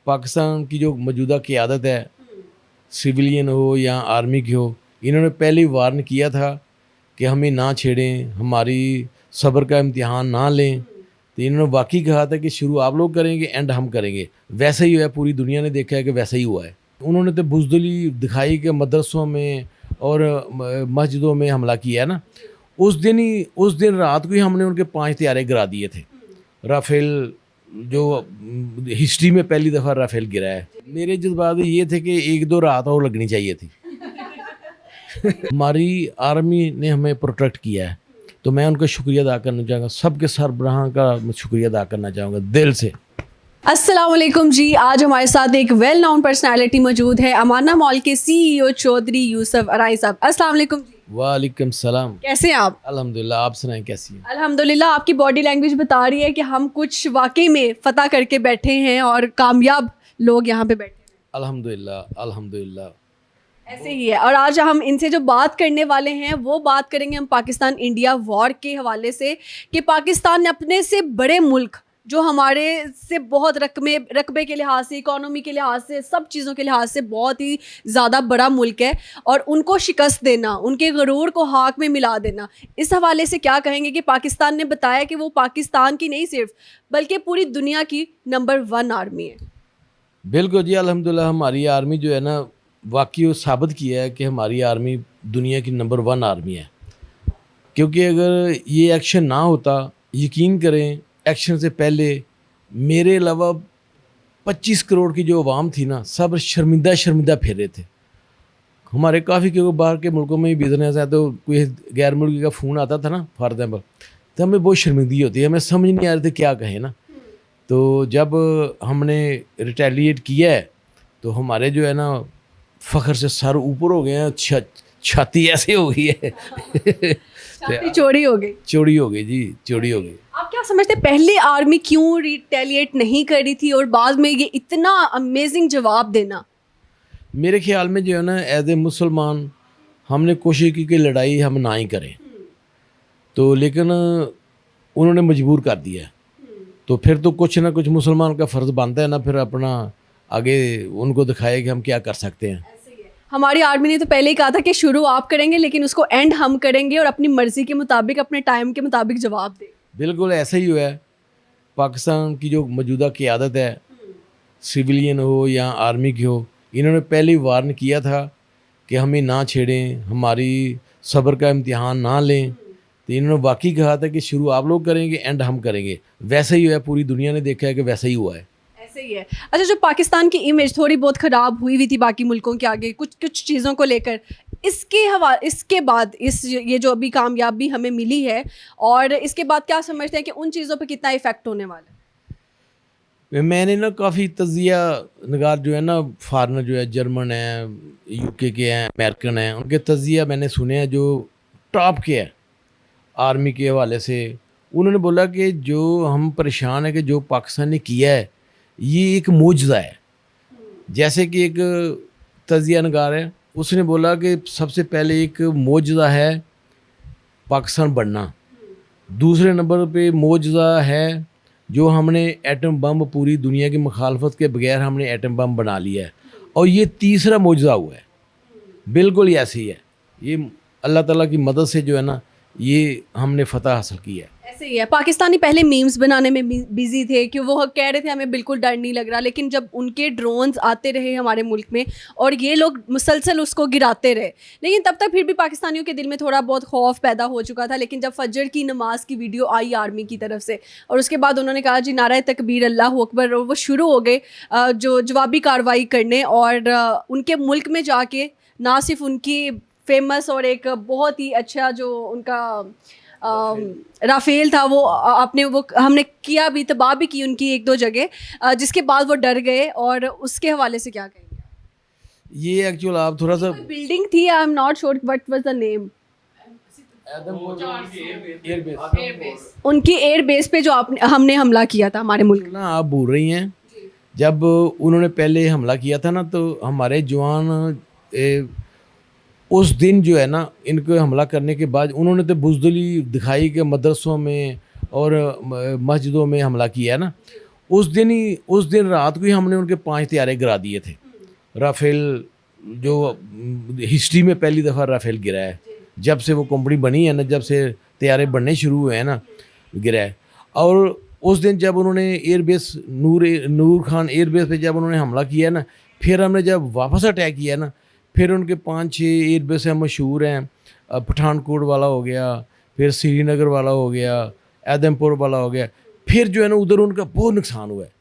पाकिस्तान की जो मौजूदा क़यादत है, सिविलियन हो या आर्मी की हो, इन्होंने पहले ही वार्न किया था कि हमें ना छेड़ें, हमारी सब्र का इम्तिहान ना लें। तो इन्होंने वाकई कहा था कि शुरू आप लोग करेंगे, एंड हम करेंगे। वैसा ही हुआ है, पूरी दुनिया ने देखा है कि वैसा ही हुआ है। उन्होंने तो बुज़दिली दिखाई कि मदरसों में और मस्जिदों में हमला किया है ना। उस दिन रात को ही हमने उनके 5 तैयारे गिरा दिए थे। राफेल जो हिस्ट्री में पहली दफ़ा राफेल गिरा है। मेरे जज्बात ये थे कि 1-2 रात और लगनी चाहिए थी। हमारी आर्मी ने हमें प्रोटेक्ट किया है, तो मैं उनका शुक्रिया अदा करना चाहूँगा, सबके सरबराह का मैं शुक्रिया अदा करना चाहूँगा दिल से। अस्सलाम वालेकुम जी। आज हमारे साथ एक वेल नोन पर्सनालिटी मौजूद है, अमाना मॉल के CEO चौधरी यूसुफ अराई साहब। अस्सलाम वालेकुम जी। वालेकुम सलाम। कैसे हैं आप? अल्हम्दुलिल्लाह, आप सुनाएं कैसी हैं? अल्हम्दुलिल्लाह। आपकी बॉडी लैंग्वेज बता रही है कि हम कुछ वाकई में फतह करके बैठे हैं और कामयाब लोग यहाँ पे बैठे हैं। अल्हम्दुलिल्लाह, अल्हम्दुलिल्लाह। ऐसे ही है। और आज हम इनसे जो बात करने वाले हैं वो बात करेंगे हम पाकिस्तान इंडिया वॉर के हवाले से, कि पाकिस्तान ने अपने से बड़े मुल्क जो हमारे से बहुत रकबे के लिहाज से, इकोनॉमी के लिहाज से, सब चीज़ों के लिहाज से बहुत ही ज़्यादा बड़ा मुल्क है, और उनको शिकस्त देना, उनके गरूर को हाथ में मिला देना, इस हवाले से क्या कहेंगे कि पाकिस्तान ने बताया कि वो पाकिस्तान की नहीं सिर्फ बल्कि पूरी दुनिया की नंबर 1 आर्मी है। बिल्कुल जी, अल्हम्दुलिल्लाह। हमारी आर्मी जो है ना, वाकई वो साबित किया है कि हमारी आर्मी दुनिया की नंबर 1 आर्मी है। क्योंकि अगर ये एक्शन ना होता, यकीन करें, एक्शन से पहले मेरे अलावा 25 करोड़ की जो आवाम थी ना, सब शर्मिंदा फिर रहे थे। हमारे काफ़ी क्योंकि बाहर के मुल्कों में बिजनेस है, तो कोई गैर मुल्की का फ़ोन आता था ना फॉर एग्जाम्पल, तो हमें बहुत शर्मिंदगी होती है, हमें समझ नहीं आ रहे थे क्या कहें ना। तो जब हमने रिटेलिएट किया है तो हमारे जो है ना फ़ख्र से सर ऊपर हो गए हैं, छाती ऐसे हो गई है। छाती चौड़ी हो गई। चौड़ी हो गई जी, चौड़ी हो गई। आप क्या समझते हैं पहले आर्मी क्यों रिटेलिएट नहीं कर रही थी और बाद में ये इतना अमेजिंग जवाब देना? मेरे ख्याल में जो है ना, एज ए मुसलमान हमने कोशिश की कि लड़ाई हम ना ही करें, तो लेकिन उन्होंने मजबूर कर दिया। तो फिर तो कुछ ना कुछ मुसलमान का फ़र्ज़ बनता है ना, फिर अपना आगे उनको दिखाए कि हम क्या कर सकते हैं। हमारी आर्मी ने तो पहले ही कहा था कि शुरू आप करेंगे लेकिन उसको एंड हम करेंगे, और अपनी मर्ज़ी के मुताबिक, अपने टाइम के मुताबिक जवाब दें। बिल्कुल ऐसा ही हुआ है। पाकिस्तान की जो मौजूदा क़यादत है, सिविलियन हो या आर्मी की हो, इन्होंने पहले ही वार्न किया था कि हमें ना छेड़ें, हमारी सब्र का इम्तिहान ना लें। तो इन्होंने वाकई कहा था कि शुरू आप लोग करेंगे, एंड हम करेंगे। वैसा ही हुआ है, पूरी दुनिया ने देखा है कि वैसा ही हुआ है। ऐसे ही है। अच्छा, जो पाकिस्तान की इमेज थोड़ी बहुत ख़राब हुई थी बाकी मुल्कों के आगे कुछ चीज़ों को लेकर, इसके बाद ये जो अभी कामयाबी हमें मिली है, और इसके बाद क्या समझते हैं कि उन चीज़ों पे कितना इफ़ेक्ट होने वाला है? मैंने ना काफ़ी तजिया नगार जो है ना, फॉरनर जो है, जर्मन है, UK के हैं, अमेरिकन हैं, उनके तजिया मैंने सुने हैं जो टॉप के हैं आर्मी के हवाले से। उन्होंने बोला कि जो हम परेशान है कि जो पाकिस्तान ने किया है ये एक मोजज़ा है। जैसे कि एक तजिया नगार है, उसने बोला कि सबसे पहले एक मोजज़ा है पाकिस्तान बनना, दूसरे नंबर पे मोजज़ा है जो हमने एटम बम, पूरी दुनिया की मुखालफत के बगैर हमने एटम बम बना लिया है, और ये तीसरा मोजज़ा हुआ है। बिल्कुल ही ऐसे ही है। ये अल्लाह ताला की मदद से जो है ना, ये हमने फतह हासिल की है। ऐसे ही है। पाकिस्तानी पहले मीम्स बनाने में बिजी थे कि वो कह रहे थे हमें बिल्कुल डर नहीं लग रहा, लेकिन जब उनके ड्रोन्स आते रहे हमारे मुल्क में और ये लोग मुसलसल उसको गिराते रहे, लेकिन तब तक फिर भी पाकिस्तानियों के दिल में थोड़ा बहुत खौफ पैदा हो चुका था। लेकिन जब फजर की नमाज की वीडियो आई आर्मी की तरफ से, और उसके बाद उन्होंने कहा जी नारा तकबीर अल्लाह अकबर, और वो शुरू हो गए जो जवाबी कार्रवाई करने, और उनके मुल्क में जाके ना सिर्फ उनकी फेमस और एक बहुत ही अच्छा जो उनका राफेल था, वो आपने वो हमने किया भी, तबाह भी की उनकी 1-2 जगह, जिसके बाद वो डर गए। और उसके हवाले से क्या कहेंगे? ये एक्चुअल आप थोड़ा सा बिल्डिंग थी, I am not sure what was the name, उनकी एयर बेस पे जो हमने हमला किया था हमारे मुल्क में। ना आप भूल रही हैं, जब उन्होंने पहले हमला किया था ना, तो हमारे जवान उस दिन जो है ना, इनको हमला करने के बाद उन्होंने तो बुज़दिली दिखाई कि मदरसों में और मस्जिदों में हमला किया है ना। उस दिन रात को ही हमने उनके 5 طیارے गिरा दिए थे. राफेल जो हिस्ट्री में पहली दफ़ा राफेल गिरा है, जब से वो कंपनी बनी है ना, जब से तैयारे बनने शुरू हुए हैं ना, गिरा है. और उस दिन जब उन्होंने एयरबेस नूर खान एयरबेस पे जब उन्होंने हमला किया ना, फिर हमने जब वापस अटैक किया ना, फिर उनके 5-6 एयरबेस हैं मशहूर हैं. पठानकोट वाला हो गया, फिर श्रीनगर वाला हो गया, आदमपुर वाला हो गया. फिर जो है ना उधर उनका बहुत नुकसान हुआ है.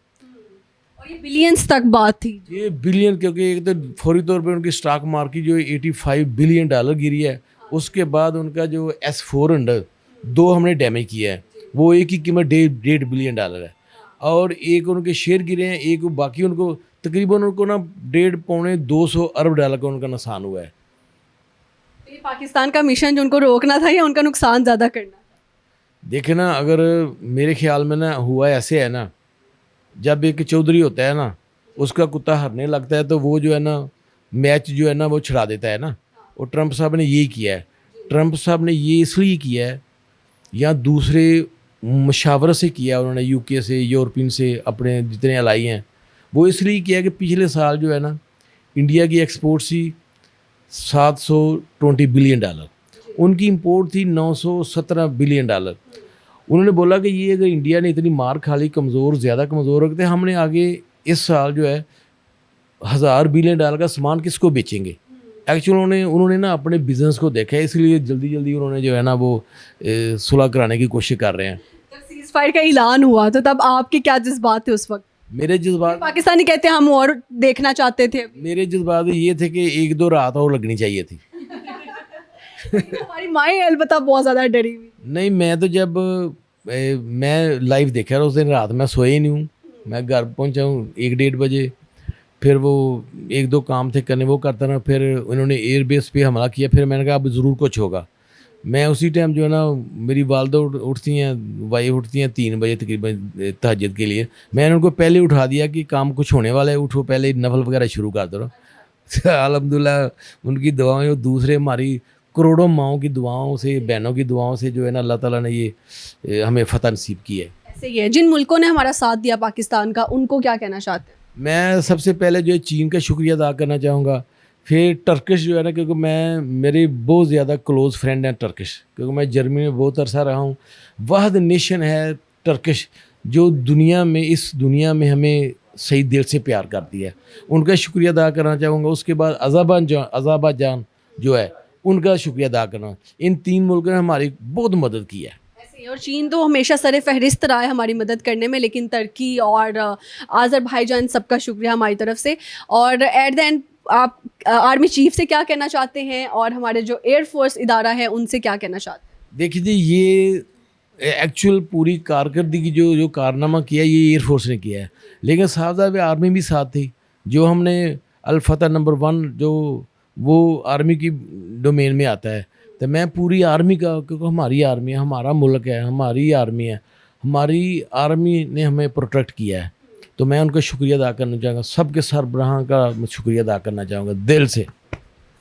और ये बिलियंस तक बात थी. ये बिलियन, क्योंकि एक तो फौरी तौर पे उनकी स्टॉक मार्केट जो 85 बिलियन डॉलर गिरी है. उसके बाद उनका जो S-400 2 हमने डैमेज किया है, वो एक की कीमत 1.5 बिलियन डॉलर है. और एक उनके शेयर गिरे हैं, एक बाकी उनको तकरीबन उनको ना 1.5-200 अरब डॉलर का उनका नुकसान हुआ है. तो ये पाकिस्तान का मिशन जो उनको रोकना था या उनका नुकसान ज़्यादा करना? देखे ना, अगर मेरे ख्याल में ना हुआ ऐसे है ना, जब एक चौधरी होता है ना, उसका कुत्ता हारने लगता है तो वो जो है ना मैच जो है ना वो छुड़ा देता है ना. और ट्रंप साहब ने यही किया है. ट्रंप साहब ने ये इसलिए किया है या दूसरे मशावरत से किया उन्होंने, यूके से, यूरोपियन से, अपने जितने अलाई हैं, वो इसलिए किया कि पिछले साल जो है ना इंडिया की एक्सपोर्ट थी 720 बिलियन डॉलर, उनकी इंपोर्ट थी 917 बिलियन डॉलर. उन्होंने बोला कि ये अगर इंडिया ने इतनी मार खा ली, कमज़ोर, ज़्यादा कमज़ोर रखते, हमने आगे इस साल जो है 1000 बिलियन डॉलर का सामान किसको बेचेंगे. एक्चुअली उन्होंने ना अपने बिज़नेस को देखा है, इसलिए जल्दी उन्होंने जो है ना वो सुलह कराने की कोशिश कर रहे हैं. जब सीज़ फायर का ऐलान हुआ तो तब आपके क्या जज्बात थे उस वक्त? मेरे जज्बात, पाकिस्तानी कहते हैं हम और देखना चाहते थे. मेरे जज्बात ये थे कि 1-2 रात और लगनी चाहिए थी. हमारी माएँ अलबत्ता बहुत ज़्यादा डरी हुई. नहीं, मैं तो जब मैं लाइव देखा उस दिन रात में सोया ही नहीं हूँ. मैं घर पहुँचा हूँ 1-1:30 बजे. फिर वो 1-2 काम थे करने, वो करता रहा. फिर उन्होंने एयरबेस पे हमला किया. फिर मैंने कहा अब ज़रूर कुछ होगा. मैं उसी टाइम जो है ना, मेरी वालदा उठती हैं, वाइफ उठती हैं 3 बजे तकरीबन तहज्जुद के लिए. मैंने उनको पहले उठा दिया कि काम कुछ होने वाला है, उठो पहले नफल वगैरह शुरू कर दो. अल्हम्दुलिल्लाह उनकी दुआएं और दूसरे हमारी करोड़ों माओं की दुआओं से, बहनों की दुआओं से जो है ना अल्लाह ताला ने ये हमें फ़तह नसीब की है. ऐसे ही है. जिन मुल्कों ने हमारा साथ दिया पाकिस्तान का, उनको क्या कहना चाहते हैं? मैं सबसे पहले जो है चीन का शुक्रिया अदा करना चाहूँगा. फिर टर्किश जो है ना, क्योंकि मेरे बहुत ज़्यादा क्लोज़ फ्रेंड हैं टर्किश, क्योंकि मैं जर्मनी में बहुत अरसा रहा हूँ. वाहिद नेशन है टर्किश जो इस दुनिया में हमें सही दिल से प्यार करती है. उनका शुक्रिया अदा करना चाहूँगा. उसके बाद अज़रबैजान जो है उनका शुक्रिया अदा करना. इन 3 मुल्कों ने हमारी बहुत मदद की है. और चीन तो हमेशा सर फहरिस्त रहा है हमारी मदद करने में, लेकिन तुर्की और अज़रबैजान सबका शुक्रिया हमारी तरफ से. और एट द एंड आप आर्मी चीफ से क्या कहना चाहते हैं और हमारे जो एयरफोर्स इदारा है उनसे क्या कहना चाहते हैं? देखिए जी, ये एक्चुअल पूरी कारकर्दगी जो कारनामा किया ये एयरफोर्स ने किया है, लेकिन साथ साथ आर्मी भी साथ थी. जो हमने अल-फतह नंबर 1 जो वो आर्मी की डोमेन में आता है, तो मैं पूरी आर्मी का, क्योंकि हमारी आर्मी है, हमारा मुल्क है, हमारी आर्मी है, हमारी आर्मी ने हमें प्रोटेक्ट किया है, तो मैं उनका शुक्रिया अदा करना चाहूँगा. सबके सरबराह का शुक्रिया अदा करना चाहूँगा दिल से.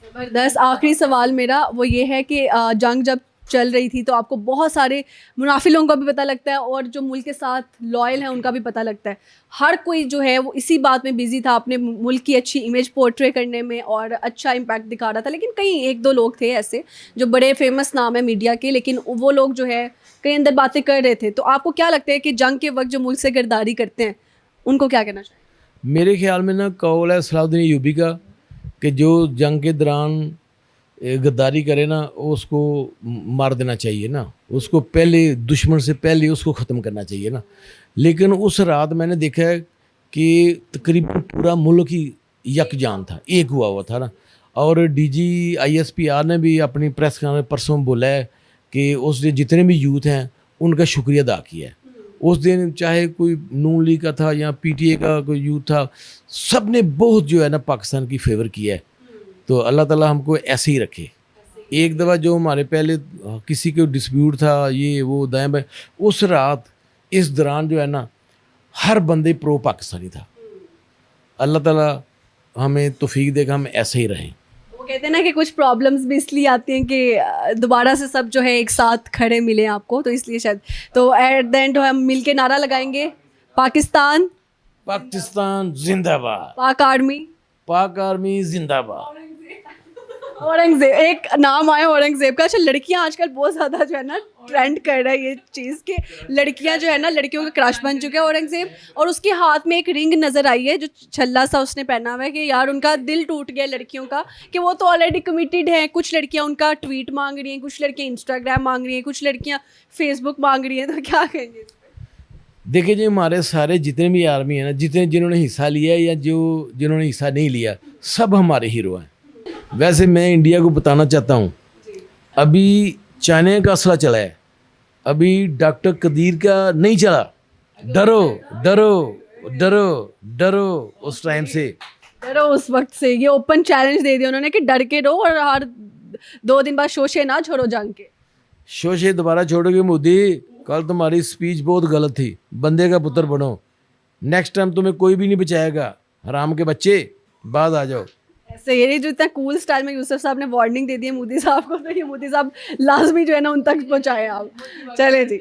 ज़बरदस्त. आखिरी सवाल मेरा वो ये है कि जंग जब चल रही थी तो आपको बहुत सारे मुनाफी लोगों का भी पता लगता है और जो मुल्क के साथ लॉयल हैं उनका भी पता लगता है. हर कोई जो है वो इसी बात में बिजी था, अपने मुल्क की अच्छी इमेज पोर्ट्रे करने में और अच्छा इम्पैक्ट दिखा रहा था. लेकिन कहीं 1-2 लोग थे ऐसे जो बड़े फेमस नाम है मीडिया के, लेकिन वो लोग जो है कहीं अंदर बातें कर रहे थे. तो आपको क्या लगता है कि जंग के वक्त जो मुल्क से गद्दारी करते हैं उनको क्या कहना चाहिए? मेरे ख्याल में ना कौल है सलाहुद्दीन अय्यूबी का कि जो जंग के दौरान गद्दारी करे ना उसको मार देना चाहिए ना, उसको पहले दुश्मन से पहले उसको ख़त्म करना चाहिए ना. लेकिन उस रात मैंने देखा है कि तकरीबन पूरा मुल्क ही यकजान था, एक हुआ था ना. और DG ISPR ने भी अपनी प्रेस कॉन्फ्रेंस परसों बोला है कि उसने जितने भी यूथ हैं उनका शुक्रिया अदा किया है. उस दिन चाहे कोई नून लीग का था या PTA का कोई यूथ था, सब ने बहुत जो है ना पाकिस्तान की फेवर किया है. तो अल्लाह ताला हमको ऐसे ही रखे. एक दफ़ा जो हमारे पहले किसी को डिस्प्यूट था ये वो दाएं बाएं, उस रात इस दौरान जो है ना हर बंदे प्रो पाकिस्तानी था. अल्लाह ताला हमें तौफीक देगा हम ऐसे ही रहें. वो कहते हैं ना कि कुछ प्रॉब्लम्स भी इसलिए आती हैं कि दोबारा से सब जो है एक साथ खड़े मिले आपको, तो इसलिए शायद. तो एट द एंड हम मिल के नारा लगाएंगे पाकिस्तान, पाकिस्तान जिंदाबाद, पाक आर्मी, पाक आर्मी जिंदाबाद। औरंगजेब, एक नाम आया औरंगजेब का। अच्छा, लड़कियां आजकल बहुत ज़्यादा जो है ना ट्रेंड कर रहा है ये चीज़ कि लड़कियां जो है ना, लड़कियों का क्रश बन चुका है औरंगजेब। और उसके हाथ में एक रिंग नज़र आई है जो छल्ला सा उसने पहना हुआ है कि यार उनका दिल टूट गया लड़कियों का कि वो तो ऑलरेडी कमिटेड है। कुछ लड़कियां उनका ट्वीट मांग रही हैं, कुछ लड़कियां इंस्टाग्राम मांग रही हैं, कुछ लड़कियां फेसबुक मांग रही हैं, तो क्या कहेंगे? देखिए जी, हमारे सारे जितने भी आर्मी हैं ना, जिन्होंने हिस्सा लिया है या जिन्होंने हिस्सा नहीं लिया, सब हमारे हीरो हैं। वैसे मैं इंडिया को बताना चाहता हूँ, अभी चाइना का असला चला है, अभी डॉक्टर कदीर का नहीं चला। डरो डरो डरो डरो उस टाइम से, डरो उस वक्त से। ये ओपन चैलेंज दे दिया उन्होंने कि डर के रहो और हर 2 दिन बाद शोशे ना छोड़ो जंग के। शोशे दोबारा छोड़ोगे मोदी, कल तुम्हारी स्पीच बहुत गलत थी, बंदे का पुत्र बनो, नेक्स्ट टाइम तुम्हें कोई भी नहीं बचाएगा, हराम के बच्चे, बाद आ जाओ। ऐसे ये जो इतना कूल स्टाइल में यूसुफ साहब ने वार्निंग दे दी है मोदी साहब को, तो ये मोदी साहब लाजमी जो है ना उन तक पहुँचाए आप। चले जी।